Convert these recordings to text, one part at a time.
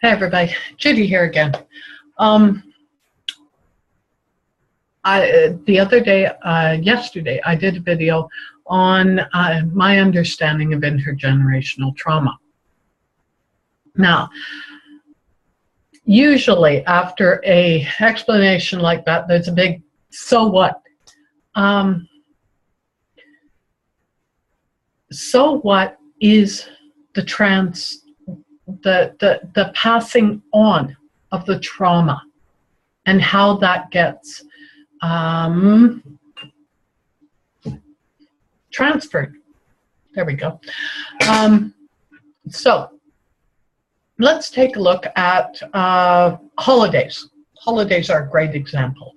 Hey everybody, Judy here again. The other day, yesterday, I did a video on my understanding of intergenerational trauma. Now, usually after a explanation like that, there's a big "so what?" So what is the passing on of the trauma and how that gets transferred. There we go. So let's take a look at holidays. Holidays are a great example.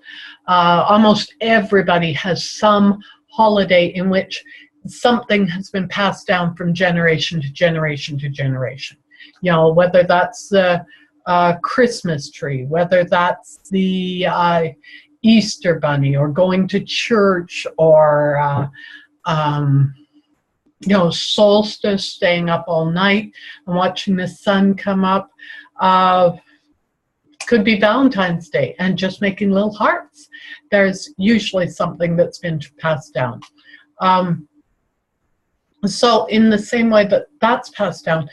Almost everybody has some holiday in which something has been passed down from generation to generation to generation. You know, whether that's the Christmas tree, whether that's the Easter bunny, or going to church, or you know, solstice, staying up all night and watching the sun come up. Could be Valentine's Day and just making little hearts. There's usually something that's been passed down. So in the same way that that's passed down,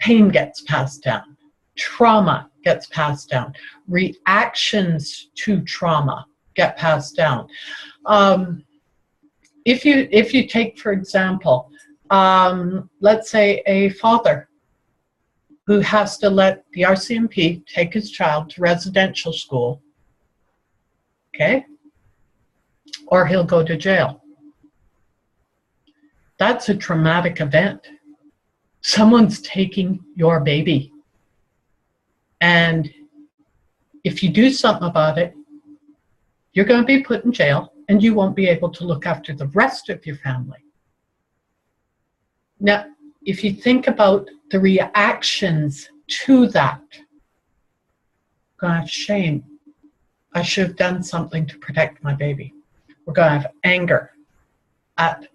pain gets passed down, trauma gets passed down, reactions to trauma get passed down. If you take, for example, let's say a father who has to let the RCMP take his child to residential school, okay, or he'll go to jail. That's a traumatic event. Someone's taking your baby. And if you do something about it, you're going to be put in jail and you won't be able to look after the rest of your family. Now, if you think about the reactions to that, we're going to have shame. I should have done something to protect my baby. We're going to have anger at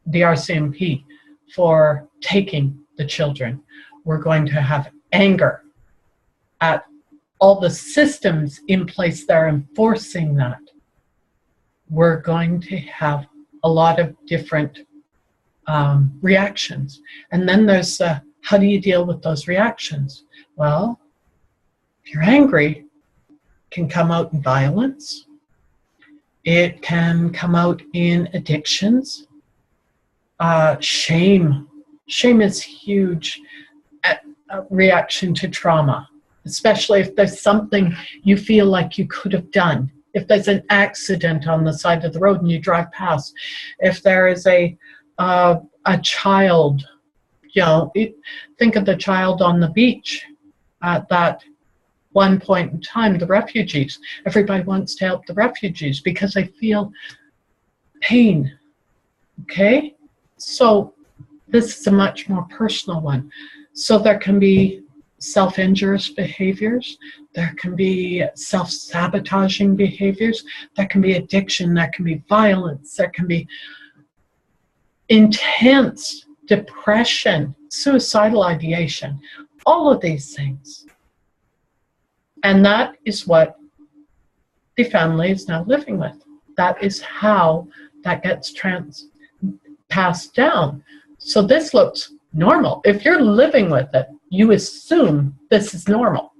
the RCMP for taking the children. We're going to have anger at all the systems in place that are enforcing that. We're going to have a lot of different reactions. And then there's how do you deal with those reactions? Well, if you're angry, it can come out in violence. It can come out in addictions. Shame. Shame is huge reaction to trauma, especially if there's something you feel like you could have done. If there's an accident on the side of the road and you drive past, if there is a child, you know, think of the child on the beach at that one point in time, the refugees. Everybody wants to help the refugees because they feel pain, okay? So this is a much more personal one. So there can be self-injurious behaviors, there can be self-sabotaging behaviors, there can be addiction, there can be violence, there can be intense depression, suicidal ideation, all of these things. And that is what the family is now living with. That is how that gets passed down. So this looks normal. If you're living with it, you assume this is normal.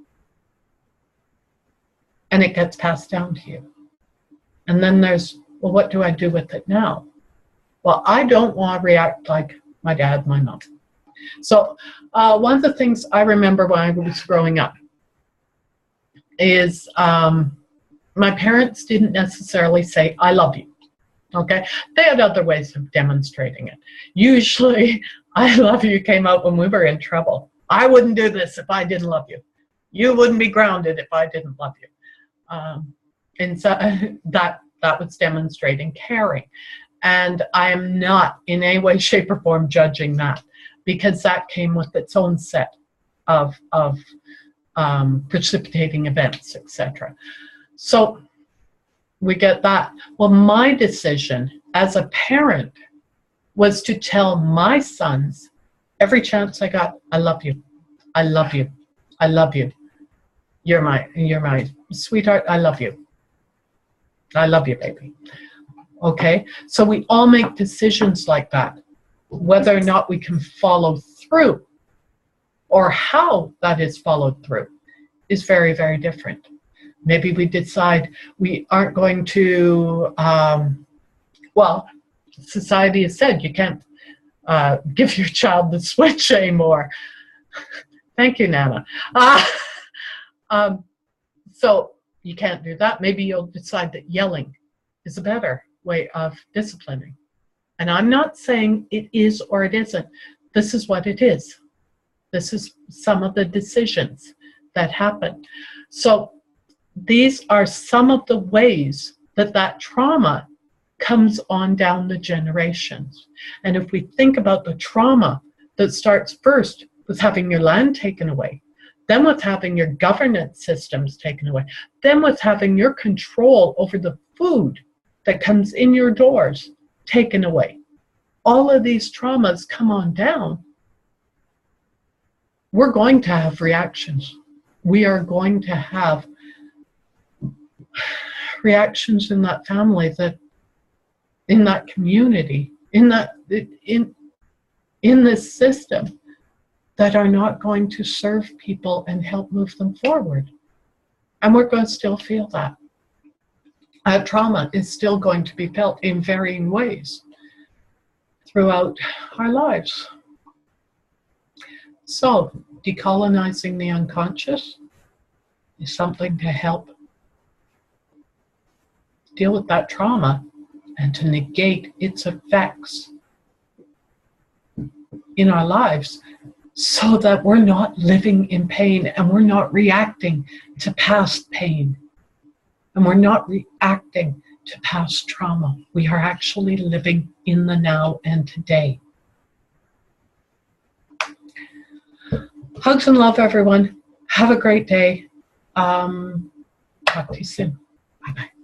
And it gets passed down to you. And then there's, well, what do I do with it now? Well, I don't want to react like my dad, my mom. So one of the things I remember when I was growing up is my parents didn't necessarily say, I love you. Okay, they had other ways of demonstrating it. Usually, I love you came out when we were in trouble. I wouldn't do this if I didn't love you. You wouldn't be grounded if I didn't love you. And so that was demonstrating caring. And I am not in any way, shape, or form judging that, because that came with its own set of precipitating events, etc. So we get that. Well, my decision as a parent was to tell my sons every chance I got, I love you. I love you. I love you. You're my sweetheart. I love you. I love you, baby. Okay? So we all make decisions like that. Whether or not we can follow through or how that is followed through is very, very different. Maybe we decide we aren't going to, well, society has said you can't give your child the Switch anymore. Thank you, Nana. So you can't do that. Maybe you'll decide that yelling is a better way of disciplining. And I'm not saying it is or it isn't. This is what it is. This is some of the decisions that happen. So these are some of the ways that that trauma comes on down the generations. And if we think about the trauma that starts first with having your land taken away, then with having your governance systems taken away, then with having your control over the food that comes in your doors taken away, all of these traumas come on down, we're going to have reactions. We are going to have reactions in that family, that in that community, in this system, that are not going to serve people and help move them forward. And we're going to still feel that. Trauma is still going to be felt in varying ways throughout our lives. So, decolonizing the unconscious is something to help deal with that trauma and to negate its effects in our lives, so that we're not living in pain and we're not reacting to past pain and we're not reacting to past trauma. We are actually living in the now and today. Hugs and love, everyone. Have a great day. Talk to you soon. Bye-bye.